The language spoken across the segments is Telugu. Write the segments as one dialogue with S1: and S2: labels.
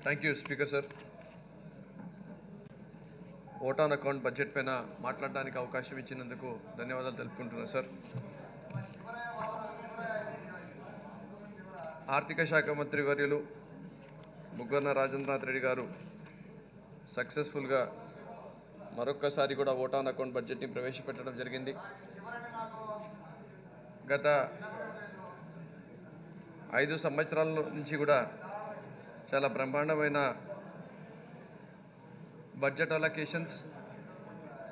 S1: Thank you speaker sir. Vote on account budget పైన మాట్లాడడానికి అవకాశం ఇచ్చినందుకు ధన్యవాదాలు తెలుపుకుంటున్నాను సార్. ఆర్థిక శాఖ మంత్రి వర్యులు బుగ్గన రాజేంద్రనాథ్ రెడ్డి గారు సక్సెస్ఫుల్గా మరొక్కసారి కూడా ఓట్ ఆన్ అకౌంట్ బడ్జెట్ని ప్రవేశపెట్టడం జరిగింది. గత 5 సంవత్సరాల నుంచి కూడా చాలా బ్రహ్మాండమైన బడ్జెట్ అలొకేషన్స్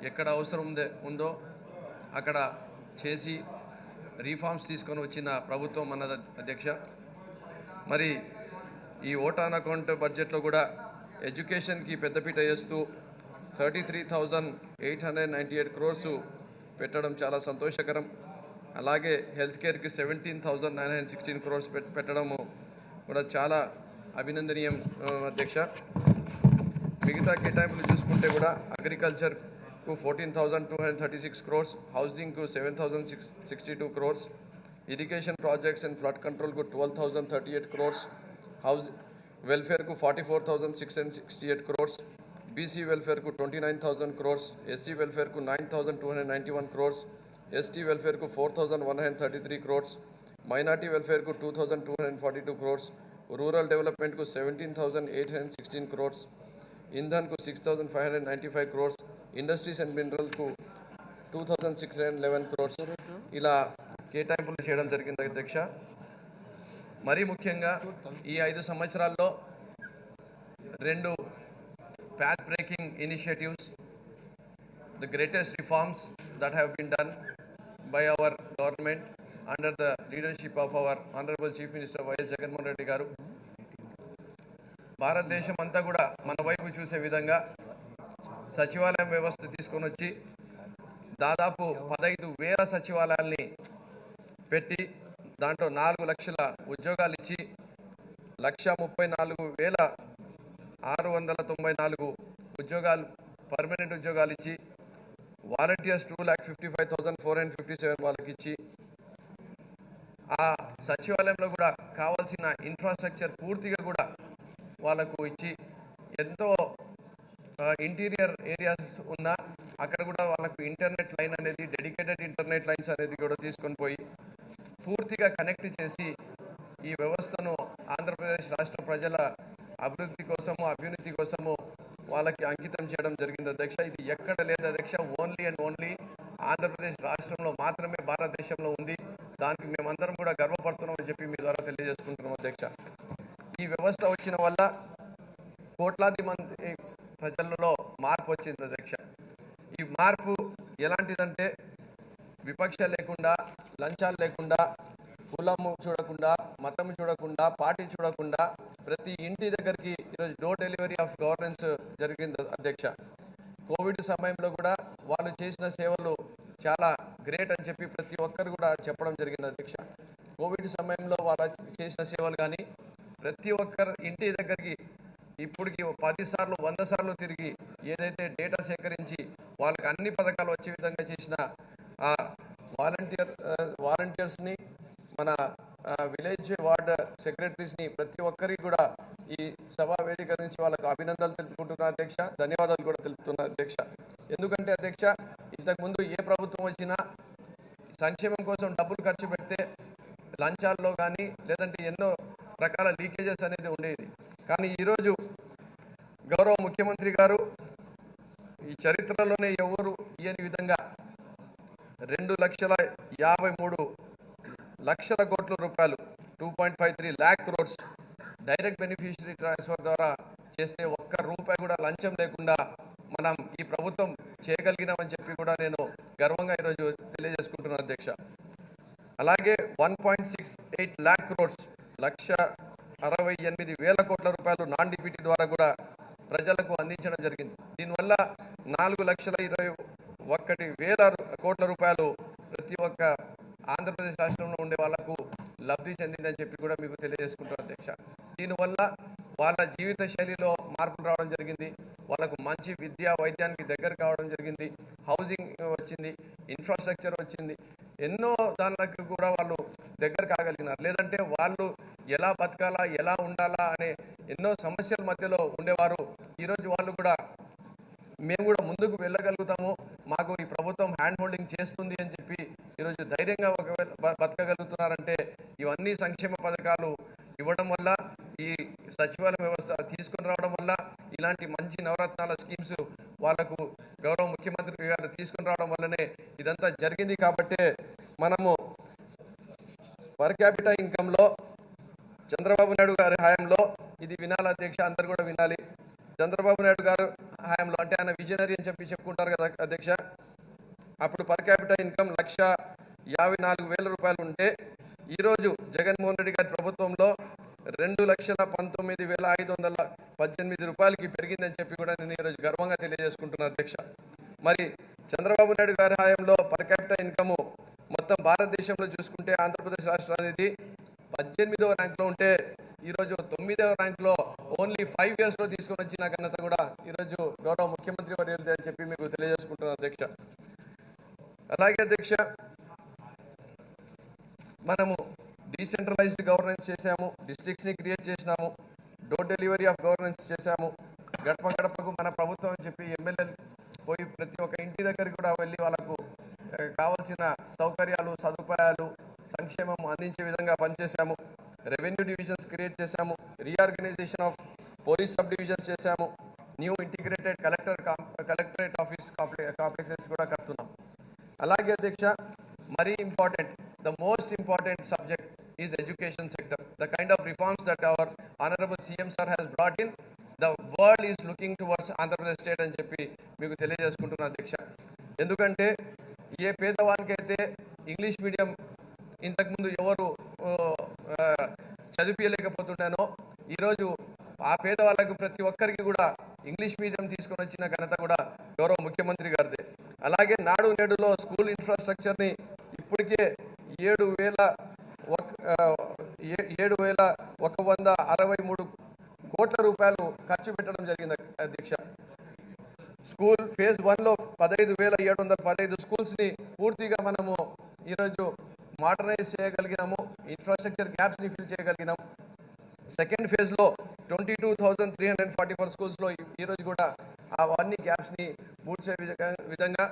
S1: ఎక్కడ అవసరం ఉందో అక్కడ చేసి రీఫార్మ్స్ తీసుకొని వచ్చిన ప్రభుత్వం అన్నది అధ్యక్ష. మరి ఈ ఓట్ ఆన్ అకౌంట్ బడ్జెట్లో కూడా ఎడ్యుకేషన్కి పెద్దపీట వేస్తూ 33,898 crores పెట్టడం చాలా సంతోషకరం. అలాగే హెల్త్ కేర్కి 17,916 crores పెట్టడము కూడా చాలా అభినందనీయం అధ్యక్ష. మిగతా కేటాయింపులు చూసుకుంటే కూడా అగ్రికల్చర్కు 14,236 crores, హౌసింగ్కు 7,062 crores, irrigation projects and flood కంట్రోల్కు 12,038 crores, హౌస్ వెల్ఫేర్కు 44,668 crores, బీసీ వెల్ఫేర్కు 29,000 crores, ఎస్సీ వెల్ఫేర్కు 9,291 crores, ఎస్టీ వెల్ఫేర్కు 4,133 crores, మైనార్టీ వెల్ఫేర్కు 2,242 crores, రూరల్ డెవలప్మెంట్కు 17,816 crores, ఇంధన్కు 6,595 crores, ఇండస్ట్రీస్ అండ్ మినరల్కు 2,611 crores ఇలా కేటాయింపులు చేయడం జరిగింది అధ్యక్ష. మరీ ముఖ్యంగా ఈ 5 సంవత్సరాల్లో 2 path breaking initiatives, the greatest reforms that have been done by our government under the leadership of our honorable Chief Minister Y.S. Jagannath Reddy garu. భారతదేశం అంతా కూడా మన వైపు చూసే విధంగా సచివాలయం వ్యవస్థ తీసుకొని వచ్చి దాదాపు 15,000 సచివాలయాల్ని పెట్టి దాంట్లో 4 లక్షల ఉద్యోగాలు ఇచ్చి 1,34,694 ఉద్యోగాలు పర్మనెంట్ ఉద్యోగాలు ఇచ్చి వాలంటీర్స్ 2,55,457 వాళ్ళకి ఇచ్చి ఆ సచివాలయంలో కూడా కావాల్సిన ఇన్ఫ్రాస్ట్రక్చర్ పూర్తిగా కూడా వాళ్ళకు ఇచ్చి ఎంతో ఇంటీరియర్ ఏరియాస్ ఉన్నా అక్కడ కూడా వాళ్ళకు ఇంటర్నెట్ లైన్ అనేది డెడికేటెడ్ ఇంటర్నెట్ లైన్స్ అనేది కూడా తీసుకొని పోయి పూర్తిగా కనెక్ట్ చేసి ఈ వ్యవస్థను ఆంధ్రప్రదేశ్ రాష్ట్ర ప్రజల అభివృద్ధి అభ్యున్నతి కోసము వాళ్ళకి అంకితం చేయడం జరిగింది అధ్యక్ష. ఇది ఎక్కడ లేదు అధ్యక్ష, ఓన్లీ అండ్ ఓన్లీ ఆంధ్రప్రదేశ్ రాష్ట్రంలో మాత్రమే భారతదేశంలో ఉంది. దానికి మేమందరం కూడా గర్వపడుతున్నామని చెప్పి మీ ద్వారా తెలియజేసుకుంటున్నాం అధ్యక్ష. ఈ వ్యవస్థ వచ్చిన వల్ల కోట్లాది మంది ప్రజలలో మార్పు వచ్చింది అధ్యక్ష. ఈ మార్పు ఎలాంటిదంటే విపక్ష లేకుండా, లంచాలు లేకుండా, కులము చూడకుండా, మతం చూడకుండా, పార్టీ చూడకుండా ప్రతి ఇంటి దగ్గరికి ఈరోజు డోర్ డెలివరీ ఆఫ్ గవర్నెన్స్ జరిగింది అధ్యక్ష. కోవిడ్ సమయంలో కూడా వాళ్ళు చేసిన సేవలు చాలా గ్రేట్ అని చెప్పి ప్రతి ఒక్కరు కూడా చెప్పడం జరిగింది అధ్యక్ష. కోవిడ్ సమయంలో వాళ్ళు చేసిన సేవలు కానీ ప్రతి ఒక్కరు ఇంటి దగ్గరికి ఇప్పటికి 10 సార్లు 100 సార్లు తిరిగి ఏదైతే డేటా సేకరించి వాళ్ళకి అన్ని పథకాలు వచ్చే విధంగా చేసిన ఆ వాలంటీర్స్ని మన విలేజ్ వార్డ్ సెక్రటరీస్ని ప్రతి ఒక్కరికి కూడా ఈ సభా వేదిక నుంచి వాళ్ళకు అభినందనలు తెలుపుకుంటున్నా అధ్యక్ష, ధన్యవాదాలు కూడా తెలుపుతున్నా అధ్యక్ష. ఎందుకంటే అధ్యక్ష ఇంతకుముందు ఏ ప్రభుత్వం వచ్చినా సంక్షేమం కోసం డబ్బులు ఖర్చు పెడితే లంచాల్లో కానీ లేదంటే ఎన్నో రకాల లీకేజెస్ అనేది ఉండేది. కానీ ఈరోజు గౌరవ ముఖ్యమంత్రి గారు ఈ చరిత్రలోనే ఎవరు ఇయని విధంగా 2,53,00,00,000 కోట్ల రూపాయలు 2.53 lakh crores direct beneficiary transfer ద్వారా చేస్తే ఒక్క రూపాయి కూడా లంచం లేకుండా మనం ఈ ప్రభుత్వం చేయగలిగినామని చెప్పి కూడా నేను గర్వంగా ఈరోజు తెలియజేసుకుంటున్నాను అధ్యక్ష. అలాగే 1.68 lakh crores 1,68,000 కోట్ల రూపాయలు నాన్ డిపిటీ ద్వారా కూడా ప్రజలకు అందించడం జరిగింది. దీనివల్ల 4,21,000 కోట్ల రూపాయలు ప్రతి ఒక్క ఆంధ్రప్రదేశ్ రాష్ట్రంలో ఉండే వాళ్లకు లబ్ధి చెందిందని చెప్పి కూడా మీకు తెలియజేసుకుంటారు అధ్యక్ష. దీనివల్ల వాళ్ళ జీవిత శైలిలో మార్పులు రావడం జరిగింది, వాళ్ళకు మంచి విద్య వైద్యానికి దగ్గర కావడం జరిగింది, హౌసింగ్ వచ్చింది, ఇన్ఫ్రాస్ట్రక్చర్ వచ్చింది, ఎన్నో దానికి కూడా వాళ్ళు దగ్గర కాగలిగినారు. లేదంటే వాళ్ళు ఎలా బతకాలా ఎలా ఉండాలా అనే ఎన్నో సమస్యల మధ్యలో ఉండేవారు. ఈరోజు వాళ్ళు కూడా మేము కూడా ముందుకు వెళ్ళగలుగుతాము, మాకు ఈ ప్రభుత్వం హ్యాండ్ హోల్డింగ్ చేస్తుంది అని చెప్పి ఈరోజు ధైర్యంగా ఒకవేళ బతకగలుగుతున్నారంటే ఇవన్నీ సంక్షేమ పథకాలు ఇవ్వడం వల్ల, ఈ సచివాలయ వ్యవస్థ తీసుకొని రావడం వల్ల, ఇలాంటి మంచి నవరత్నాల స్కీమ్స్ వాళ్ళకు గౌరవ ముఖ్యమంత్రి గారు తీసుకొని రావడం వల్లనే ఇదంతా జరిగింది. కాబట్టే మనము పర్ క్యాపిటా ఇన్కంలో చంద్రబాబు నాయుడు గారి హయాంలో, ఇది వినాలి అధ్యక్ష, అందరు కూడా వినాలి, చంద్రబాబు నాయుడు గారు హయాంలో అంటే ఆయన విజనరీ అని చెప్పి చెప్పుకుంటారు కదా అధ్యక్ష, అప్పుడు పర్ క్యాపిటా ఇన్కమ్ 1,54,000 రూపాయలు ఉంటే ఈరోజు జగన్మోహన్ రెడ్డి గారి ప్రభుత్వంలో 2,19,518 రూపాయలకి పెరిగిందని చెప్పి కూడా నేను ఈరోజు గర్వంగా తెలియజేసుకుంటున్నాను అధ్యక్ష. మరి చంద్రబాబు నాయుడు గారి హయాంలో పర్ క్యాపిటా ఇన్కమ్ మొత్తం భారతదేశంలో చూసుకుంటే ఆంధ్రప్రదేశ్ రాష్ట్రం అనేది 18వ ర్యాంక్లో ఉంటే ఈరోజు 9వ ర్యాంక్లో ఓన్లీ 5 ఇయర్స్లో తీసుకొని వచ్చిన ఘనత కూడా ఈరోజు గౌరవ ముఖ్యమంత్రి వర్యులదే అని చెప్పి మీకు తెలియజేసుకుంటున్నాను అధ్యక్ష. అలాగే అధ్యక్ష, మనము డీసెంట్రలైజ్డ్ గవర్నెన్స్ చేశాము, డిస్ట్రిక్ట్స్ని క్రియేట్ చేసినాము, డోర్ డెలివరీ ఆఫ్ గవర్నెన్స్ చేశాము, గడప గడపకు మన ప్రభుత్వం అని చెప్పి ఎమ్మెల్యేలు పోయి ప్రతి ఒక్క ఇంటి దగ్గరికి కూడా వెళ్ళి వాళ్ళకు కావాల్సిన సౌకర్యాలు, సదుపాయాలు, సంక్షేమం అందించే విధంగా పనిచేశాము. రెవెన్యూ డివిజన్స్ క్రియేట్ చేశాము, reorganisation of police sub divisions చేశాము, new integrated collectorate office complexes కూడా కడుతున్నాం. అలాగే అధ్యక్ష, మరీ important, the most important subject is education sector. The kind of reforms that our honourable CM sir has brought in, the world is looking towards Andhra Pradesh state అని చెప్పి మీకు తెలియజేసుకుంటున్నాను అధ్యక్ష. ఎందుకంటే ఏ పేదవానికైతే ఇంగ్లీష్ మీడియం ఇంతకుముందు ఎవరు చదివించలేకపోతున్నానో ఈరోజు ఆ పేదవాళ్ళకు ప్రతి ఒక్కరికి కూడా ఇంగ్లీష్ మీడియం తీసుకొని వచ్చిన ఘనత కూడా గౌరవ ముఖ్యమంత్రి గారిదే. అలాగే నాడు నేడులో స్కూల్ ఇన్ఫ్రాస్ట్రక్చర్ని ఇప్పటికే 7,163 కోట్ల రూపాయలు ఖర్చు పెట్టడం జరిగింది అధ్యక్ష. స్కూల్ ఫేజ్ 1లో 15,715 స్కూల్స్ని పూర్తిగా మనము ఈరోజు మోడర్నైజ్ చేయగలిగినాము, ఇన్ఫ్రాస్ట్రక్చర్ గ్యాప్స్ని ఫిల్ చేయగలిగినాం. సెకండ్ ఫేజ్లో 22,344 స్కూల్స్లో ఈరోజు కూడా అవన్నీ గ్యాప్స్ని పూడ్చే విధంగా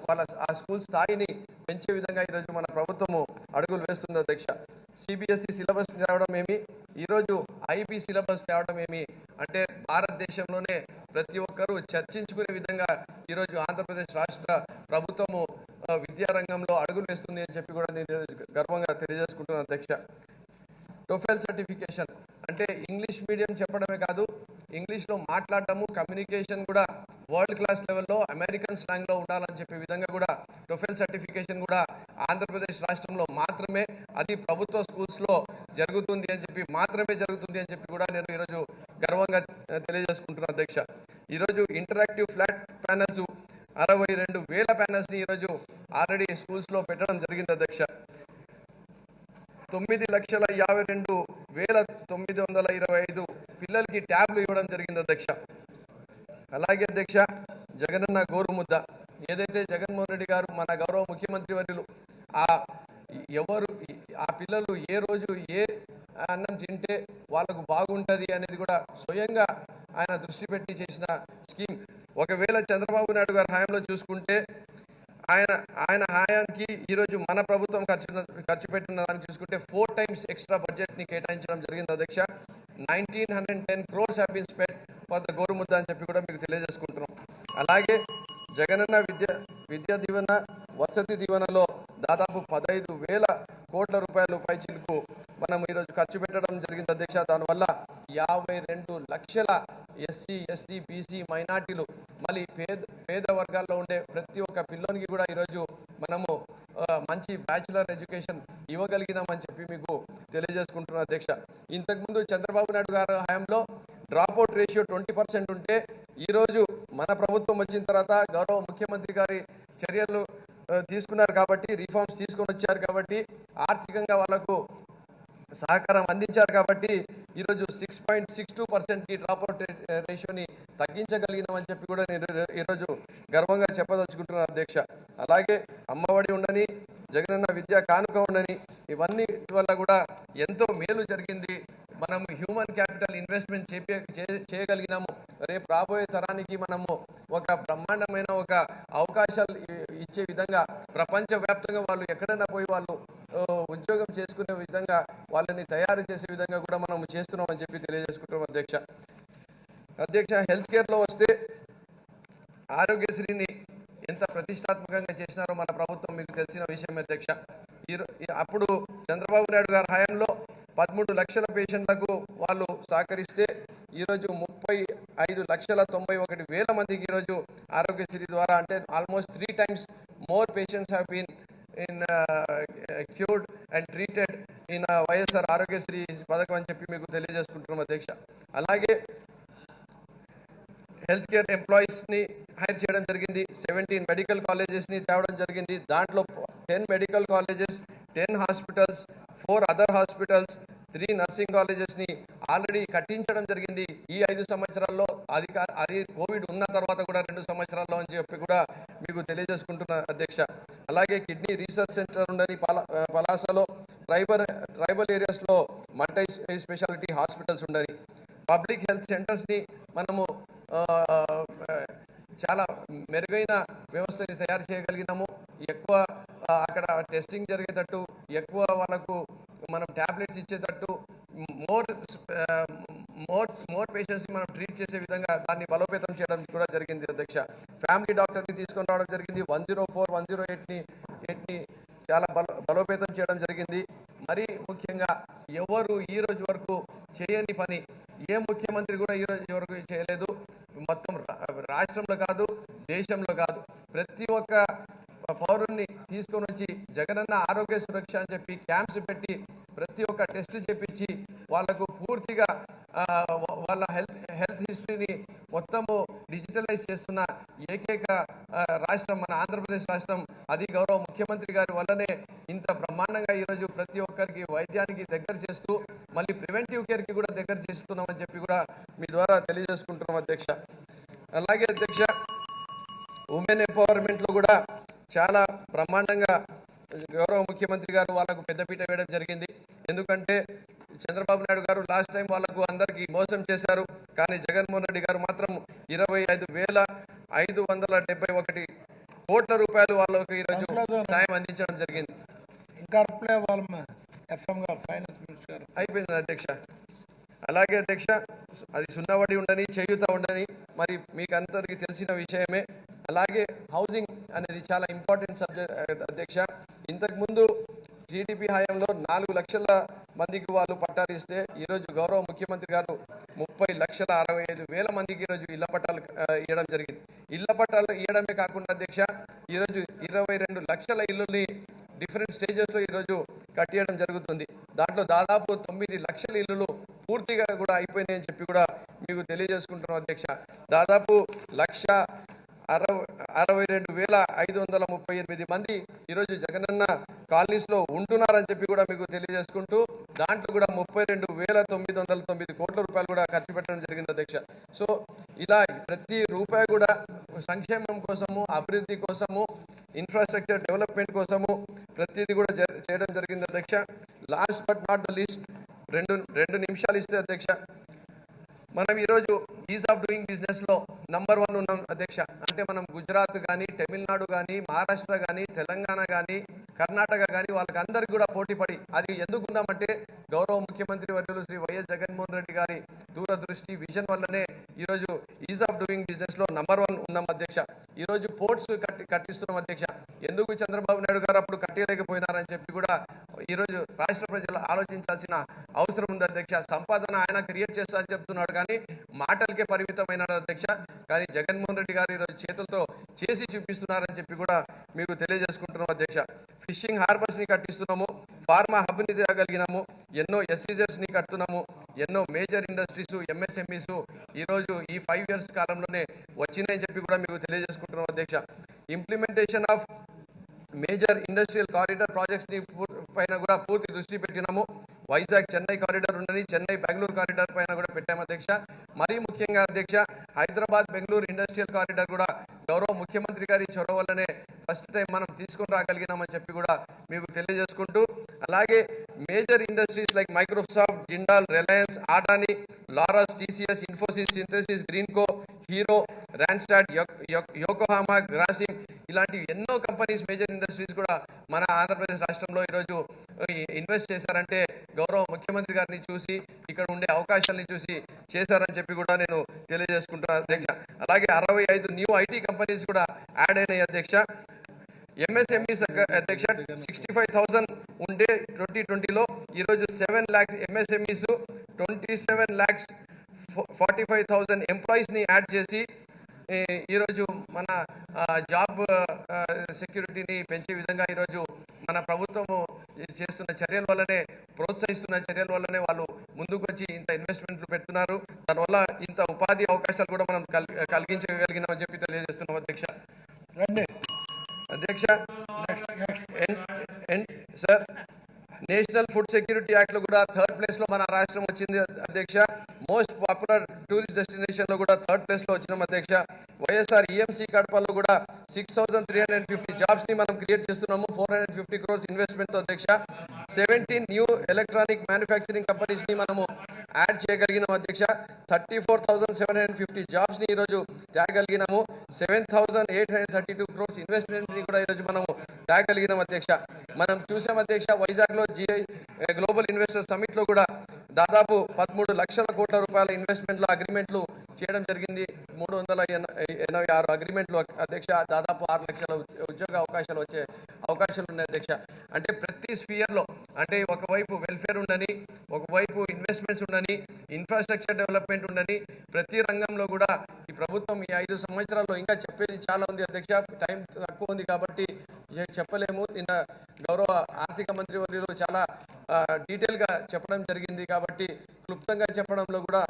S1: వాళ్ళ ఆ స్కూల్ స్థాయిని పెంచే విధంగా ఈరోజు మన ప్రభుత్వము అడుగులు వేస్తుంది అధ్యక్ష. సిబిఎస్ఈ సిలబస్ తేవడం ఏమి, ఈరోజు ఐబీ సిలబస్ తేవడం ఏమి అంటే భారతదేశంలోనే ప్రతి ఒక్కరూ చర్చించుకునే విధంగా ఈరోజు ఆంధ్రప్రదేశ్ రాష్ట్ర ప్రభుత్వము విద్యారంగంలో అడుగులు వేస్తుంది అని చెప్పి కూడా నేను గర్వంగా తెలియజేసుకుంటున్నాను అధ్యక్ష. టోఫెల్ సర్టిఫికేషన్ అంటే ఇంగ్లీష్ మీడియం చెప్పడమే కాదు, ఇంగ్లీష్లో మాట్లాడటము, కమ్యూనికేషన్ కూడా వరల్డ్ క్లాస్ లెవెల్లో అమెరికన్ స్లాంగ్లో ఉండాలని చెప్పే విధంగా కూడా టోఫెల్ సర్టిఫికేషన్ కూడా ఆంధ్రప్రదేశ్ రాష్ట్రంలో మాత్రమే, అది ప్రభుత్వ స్కూల్స్లో జరుగుతుంది అని చెప్పి కూడా నేను ఈరోజు గర్వంగా తెలియజేసుకుంటున్నాను అధ్యక్ష. ఈరోజు ఇంటరాక్టివ్ ఫ్లాట్ ప్యానల్స్ 62,000 ప్యానల్స్ని ఈరోజు ఆల్రెడీ స్కూల్స్లో పెట్టడం జరిగింది అధ్యక్ష. 9,52,925 పిల్లలకి ట్యాబ్లు ఇవ్వడం జరిగింది అధ్యక్ష. అలాగే అధ్యక్ష, జగనన్న గోరుముద్ద ఏదైతే జగన్మోహన్ రెడ్డి గారు మన గౌరవ ముఖ్యమంత్రి వర్యులు ఆ పిల్లలు ఏ రోజు ఏ అన్నం తింటే వాళ్ళకు బాగుంటుంది అనేది కూడా స్వయంగా ఆయన దృష్టి పెట్టి చేసిన స్కీమ్. ఒకవేళ చంద్రబాబు నాయుడు గారి హయాంలో చూసుకుంటే ఆయన హయానికి ఈరోజు మన ప్రభుత్వం ఖర్చు పెట్టిన దాన్ని చూసుకుంటే 4 times ఎక్స్ట్రా బడ్జెట్ని కేటాయించడం జరిగింది అధ్యక్ష. 1,910 crores have been spent for the Gorumudda అని చెప్పి కూడా మీకు తెలియజేసుకుంటున్నాం. అలాగే జగనన్న విద్యా దీవెన, వసతి దీవెనలో దాదాపు 15,000 కోట్ల రూపాయలు పైచిలకు మనం ఈరోజు ఖర్చు పెట్టడం జరిగింది అధ్యక్ష. దానివల్ల 52 లక్షల ఎస్సీ, ఎస్టీ, బీసీ, మైనార్టీలు, మళ్ళీ పేద వర్గాల్లో ఉండే ప్రతి ఒక్క పిల్లోనికి కూడా ఈరోజు మనము మంచి బ్యాచులర్ ఎడ్యుకేషన్ ఇవ్వగలిగినామని చెప్పి మీకు తెలియజేసుకుంటున్నాను అధ్యక్ష. ఇంతకుముందు చంద్రబాబు నాయుడు గారి హయాంలో డ్రాప్అవుట్ రేషియో 20% ఉంటే ఈరోజు మన ప్రభుత్వం వచ్చిన తర్వాత గౌరవ ముఖ్యమంత్రి గారి చర్యలు తీసుకున్నారు కాబట్టి, రిఫార్మ్స్ తీసుకొని వచ్చారు కాబట్టి, ఆర్థికంగా వాళ్ళకు సహకారం అందించారు కాబట్టి ఈరోజు 6.62%కి డ్రాప్అవుట్ రేషియోని తగ్గించగలిగినామని చెప్పి కూడా నేను ఈరోజు గర్వంగా చెప్పదలుచుకుంటున్నాను అధ్యక్ష. అలాగే అమ్మఒడి ఉండని, జగనన్న విద్యా కానుక ఉండని, ఇవన్నీ వల్ల కూడా ఎంతో మేలు జరిగింది మనం హ్యూమన్ క్యాపిటల్ ఇన్వెస్ట్మెంట్ చేయగలిగినాము. రేపు రాబోయే తరానికి మనము ఒక బ్రహ్మాండమైన ఒక అవకాశాలు ఇచ్చే విధంగా ప్రపంచవ్యాప్తంగా వాళ్ళు ఎక్కడైనా పోయి వాళ్ళు ఉద్యోగం చేసుకునే విధంగా వాళ్ళని తయారు చేసే విధంగా కూడా మనం చేస్తున్నామని చెప్పి తెలియజేసుకుంటున్నాం అధ్యక్ష. హెల్త్ కేర్లో వస్తే ఆరోగ్యశ్రీని ఎంత ప్రతిష్టాత్మకంగా చేసినారో మన ప్రభుత్వం మీకు తెలిసిన విషయం అధ్యక్ష. అప్పుడు చంద్రబాబు నాయుడు గారి హయాంలో 13 లక్షల పేషెంట్లకు వాళ్ళు సహకరిస్తే ఈరోజు 35,91,000 మందికి ఈరోజు ఆరోగ్యశ్రీ ద్వారా అంటే almost 3 times more patients have been cured and treated in YSR Aarogyasri పథకం అని చెప్పి మీకు తెలియజేసుకుంటున్నాం అధ్యక్ష. అలాగే హెల్త్ కేర్ ఎంప్లాయీస్ని హైర్ చేయడం జరిగింది. 17 మెడికల్ కాలేజెస్ని తేవడం జరిగింది. దాంట్లో 10 medical colleges, 10 hospitals, 4 other hospitals, 3 nursing కాలేజెస్ని ఆల్రెడీ కట్టించడం జరిగింది ఈ 5 సంవత్సరాల్లో. అది కోవిడ్ ఉన్న తర్వాత కూడా 2 సంవత్సరాల్లో అని చెప్పి కూడా మీకు తెలియజేసుకుంటున్న అధ్యక్ష. అలాగే కిడ్నీ రీసెర్చ్ సెంటర్ ఉండని పలాసలో, ట్రైబల్ ఏరియాస్లో మల్టీ స్పెషాలిటీ హాస్పిటల్స్ ఉండని, పబ్లిక్ హెల్త్ సెంటర్స్ని మనము చాలా మెరుగైన వ్యవస్థని తయారు చేయగలిగినాము. ఎక్కువ అక్కడ టెస్టింగ్ జరిగేటట్టు, ఎక్కువ వాళ్ళకు మనం ట్యాబ్లెట్స్ ఇచ్చేటట్టు, మోర్ పేషెంట్స్ని మనం ట్రీట్ చేసే విధంగా దాన్ని బలోపేతం చేయడం కూడా జరిగింది అధ్యక్ష. ఫ్యామిలీ డాక్టర్ని తీసుకొని రావడం జరిగింది. 104, 108ని చాలా బలోపేతం చేయడం జరిగింది. మరీ ముఖ్యంగా ఎవరు ఈ రోజు వరకు చేయని పని ఏ ముఖ్యమంత్రి కూడా ఈ రోజు వరకు చేయలేదు. మొత్తం రాష్ట్రంలో కాదు, దేశంలో కాదు, ప్రతి ఒక్క పౌరుణ్ణి తీసుకొని వచ్చి జగనన్న ఆరోగ్య సురక్ష అని చెప్పి క్యాంప్స్ పెట్టి ప్రతి ఒక్క టెస్ట్ చేపించి వాళ్లకు పూర్తిగా వాళ్ళ హెల్త్ హిస్టరీని మొత్తము డిజిటలైజ్ చేస్తున్న ఏకైక రాష్ట్రం మన ఆంధ్రప్రదేశ్ రాష్ట్రం. అది గౌరవ ముఖ్యమంత్రి గారి వల్లనే ఇంత బ్రహ్మాండంగా ఈరోజు ప్రతి ఒక్కరికి వైద్యానికి దగ్గర చేస్తూ మళ్ళీ ప్రివెంటివ్ కేర్కి కూడా దగ్గర చేస్తున్నామని చెప్పి కూడా మీ ద్వారా తెలియజేసుకుంటున్నాం అధ్యక్ష. అలాగే అధ్యక్ష, ఉమెన్ ఎంపవర్మెంట్లో కూడా చాలా బ్రహ్మాండంగా గౌరవ ముఖ్యమంత్రి గారు వాళ్ళకు పెద్దపీట వేయడం జరిగింది. ఎందుకంటే చంద్రబాబు నాయుడు గారు లాస్ట్ టైం వాళ్ళకు అందరికీ మోసం చేశారు. కానీ జగన్మోహన్ రెడ్డి గారు మాత్రం 25,571 కోట్ల రూపాయలు వాళ్ళకు ఈరోజు సాయం అందించడం జరిగింది. అయిపోయింది అధ్యక్ష. అలాగే అధ్యక్ష, అది సున్నవడి ఉండని, చేయూత ఉండని మరి మీకు అందరికీ తెలిసిన విషయమే. అలాగే హౌసింగ్ అనేది చాలా ఇంపార్టెంట్ సబ్జెక్ట్ అధ్యక్ష. ఇంతకుముందు టీడీపీ హయాంలో 4 లక్షల మందికి వాళ్ళు పట్టాలు ఇస్తే ఈరోజు గౌరవ ముఖ్యమంత్రి గారు 30,65,000 మందికి ఈరోజు ఇళ్ల పట్టాలు ఇవ్వడం జరిగింది. ఇళ్ల పట్టాలు ఇవ్వడమే కాకుండా అధ్యక్ష, ఈరోజు 22 లక్షల ఇల్లుల్ని డిఫరెంట్ స్టేజెస్లో ఈరోజు కట్టియడం జరుగుతుంది. దాంట్లో దాదాపు 9 లక్షల ఇల్లులు పూర్తిగా కూడా అయిపోయినాయని చెప్పి కూడా మీకు తెలియజేసుకుంటున్నాం అధ్యక్ష. దాదాపు 1,62,538 మంది ఈరోజు జగనన్న కాలనీస్లో ఉంటున్నారని చెప్పి కూడా మీకు తెలియజేసుకుంటూ దాంట్లో కూడా 32,909 కోట్ల రూపాయలు కూడా ఖర్చు పెట్టడం జరిగింది అధ్యక్ష. సో ఇలా ప్రతి రూపాయి కూడా సంక్షేమం కోసము, అభివృద్ధి కోసము, ఇన్ఫ్రాస్ట్రక్చర్ డెవలప్మెంట్ కోసము ప్రతిదీ కూడా చేయడం జరిగింది అధ్యక్ష. Last but not the least 2 నిమిషాలు ఇస్తే అధ్యక్ష, మనం ఈరోజు ఈజ్ ఆఫ్ డూయింగ్ బిజినెస్లో నంబర్ 1 ఉన్నాం అధ్యక్ష. అంటే మనం గుజరాత్ కానీ, తమిళనాడు కానీ, మహారాష్ట్ర కానీ, తెలంగాణ కానీ, కర్ణాటక కానీ వాళ్ళకందరికీ కూడా పోటీపడి అది ఎందుకున్నామంటే గౌరవ ముఖ్యమంత్రి వర్యులు శ్రీ వైఎస్ జగన్మోహన్ రెడ్డి గారి దూరదృష్టి విజన్ వల్లనే ఈరోజు ఈజ్ ఆఫ్ డూయింగ్ బిజినెస్లో నంబర్ 1 ఉన్నాం అధ్యక్ష. ఈరోజు పోర్ట్స్ కట్టిస్తున్నాం అధ్యక్ష. ఎందుకు చంద్రబాబు నాయుడు గారు అప్పుడు కట్టలేకపోయినారని చెప్పి కూడా ఈరోజు రాష్ట్ర ప్రజలు ఆలోచించాల్సిన అవసరం ఉంది అధ్యక్ష. సంపాదన ఆయన క్రియేట్ చేస్తా అని చెప్తున్నాడు కానీ మాటలకే పరిమితమైనాడు అధ్యక్ష. కానీ జగన్మోహన్ రెడ్డి గారు ఈరోజు చేతులతో చేసి చూపిస్తున్నారని చెప్పి కూడా మీకు తెలియజేసుకుంటున్నాం అధ్యక్ష. ఫిషింగ్ హార్బర్స్ని కట్టిస్తున్నాము, ఫార్మా హబ్ని తేగలిగినాము, ఎన్నో SEZsని కడుతున్నాము, ఎన్నో మేజర్ ఇండస్ట్రీస్, MSMEs ఈరోజు ఈ 5 years కాలంలోనే వచ్చినాయని చెప్పి కూడా మీకు తెలియజేసుకుంటున్నాం అధ్యక్ష. Implementation of major industrial corridor ప్రాజెక్ట్స్ని పైన కూడా పూర్తి దృష్టి పెట్టినాము. వైజాగ్ చెన్నై కారిడార్ ఉండని, చెన్నై బెంగళూరు కారిడార్ పైన కూడా పెట్టాము అధ్యక్ష. మరీ ముఖ్యంగా అధ్యక్ష, హైదరాబాద్ బెంగళూరు ఇండస్ట్రియల్ కారిడార్ కూడా గౌరవ ముఖ్యమంత్రి గారి చొరవ వల్లనే ఫస్ట్ టైం మనం తీసుకొని రాగలిగినామని చెప్పి కూడా మీకు తెలియజేసుకుంటూ, అలాగే major industries like Microsoft, Jindal, Reliance, Adani, Laurus, TCS, Infosys, synthesis, Greenko, Hero, Randstad, Yokohama, Grasim ఇలాంటి ఎన్నో కంపెనీస్, మేజర్ ఇండస్ట్రీస్ కూడా మన ఆంధ్రప్రదేశ్ రాష్ట్రంలో ఈరోజు ఇన్వెస్ట్ చేశారంటే గౌరవ ముఖ్యమంత్రి గారిని చూసి, ఇక్కడ ఉండే అవకాశాలని చూసి చేశారని చెప్పి కూడా నేను తెలియజేసుకుంటున్నాను అధ్యక్ష. అలాగే 65 న్యూ ఐటీ కంపెనీస్ కూడా యాడ్ అయినాయి అధ్యక్ష. ఎంఎస్ఎంఈస్ అధ్యక్ష 65,000 ఉండే 2020లో ఈరోజు 7 lakhs ఎంఎస్ఎంఈస్, 27,45,000 ఎంప్లాయీస్ని యాడ్ చేసి ఈరోజు మన జాబ్ సెక్యూరిటీని పెంచే విధంగా ఈరోజు మన ప్రభుత్వము చేస్తున్న చర్యల వల్లనే, ప్రోత్సహిస్తున్న చర్యల వల్లనే వాళ్ళు ముందుకు వచ్చి ఇంత ఇన్వెస్ట్మెంట్లు పెడుతున్నారు. దానివల్ల ఇంత ఉపాధి అవకాశాలు కూడా మనం కలిగించగలిగినామని చెప్పి తెలియజేస్తున్నాం అధ్యక్ష. అధ్యక్ష sir, national food security act లో కూడా 3rd place లో మన రాష్ట్రం వచ్చింది అధ్యక్ష. మోస్ట్ పాపులర్ టూరిస్ట్ డెస్టినేషన్ లో కూడా 3rd place లో వచ్చినాం అధ్యక్ష. వైఎస్ఆర్ ఈఎంసీ కడపలో కూడా 6,350 జాబ్స్ ని మనం క్రియేట్ చేస్తున్నాము, 450 crores ఇన్వెస్ట్మెంట్ తో అధ్యక్ష. 17 న్యూ ఎలక్ట్రానిక్ మ్యానుఫ్యాక్చరింగ్ కంపెనీస్ ని మనము యాడ్ చేయగలిగినాం అధ్యక్ష. 34,750 జాబ్స్ ని ఈరోజు తేగలిగినాము. 7,832 crores ఇన్వెస్ట్మెంట్ ని కూడా ఈరోజు మనము తేగలిగినాం అధ్యక్ష. మనం చూసాం అధ్యక్ష, వైజాగ్ లో జిఐ గ్లోబల్ ఇన్వెస్టర్ సమిట్ లో కూడా దాదాపు 13 లక్షల కోట్ల రూపాయల ఇన్వెస్ట్మెంట్లు అగ్రిమెంట్లు చేయడం జరిగింది. 386 అగ్రిమెంట్లు అధ్యక్ష. దాదాపు 6 లక్షల ఉద్యోగ అవకాశాలు వచ్చే అవకాశాలు ఉన్నాయి అధ్యక్ష. అంటే ప్రతి స్పియర్ లో, అంటే ఒకవైపు వెల్ఫేర్ ఉండని, ఒకవైపు ఇన్వెస్ట్మెంట్స్ ఉండని, ఇన్ఫ్రాస్ట్రక్చర్ డెవలప్మెంట్ ఉండని, ప్రతి రంగంలో కూడా ఈ ప్రభుత్వం ఈ 5 సంవత్సరాల్లో ఇంకా చెప్పేది చాలా ఉంది అధ్యక్ష. టైం తక్కువ ఉంది కాబట్టి చెప్పలేము. నిన్న గౌరవ ఆర్థిక మంత్రి వర్యులు చాలా డీటెయిల్ గా చెప్పడం జరిగింది కాబట్టి క్లుప్తంగా చెప్పడంలో కూడా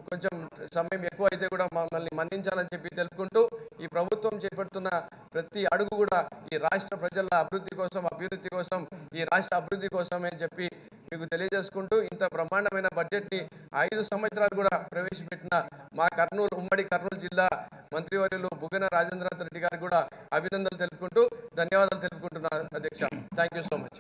S1: కొంచెం సమయం ఎక్కువ అయితే కూడా మమ్మల్ని మన్నించాలని చెప్పి తెలుపుకుంటూ, ఈ ప్రభుత్వం చేపడుతున్న ప్రతి అడుగు కూడా ఈ రాష్ట్ర ప్రజల అభివృద్ధి కోసం, ఈ రాష్ట్ర అభివృద్ధి కోసమే అని చెప్పి మీకు తెలియజేసుకుంటూ, ఇంత బ్రహ్మాండమైన బడ్జెట్ ని 5 సంవత్సరాలు కూడా ప్రవేశపెట్టిన మా ఉమ్మడి కర్నూలు జిల్లా మంత్రివర్యులు బుగ్గన రాజేంద్రనాథ్ రెడ్డి గారికి కూడా అభినందనలు తెలుపుకుంటూ ధన్యవాదాలు తెలుపుకుంటున్నా అధ్యక్ష. Thank you so much.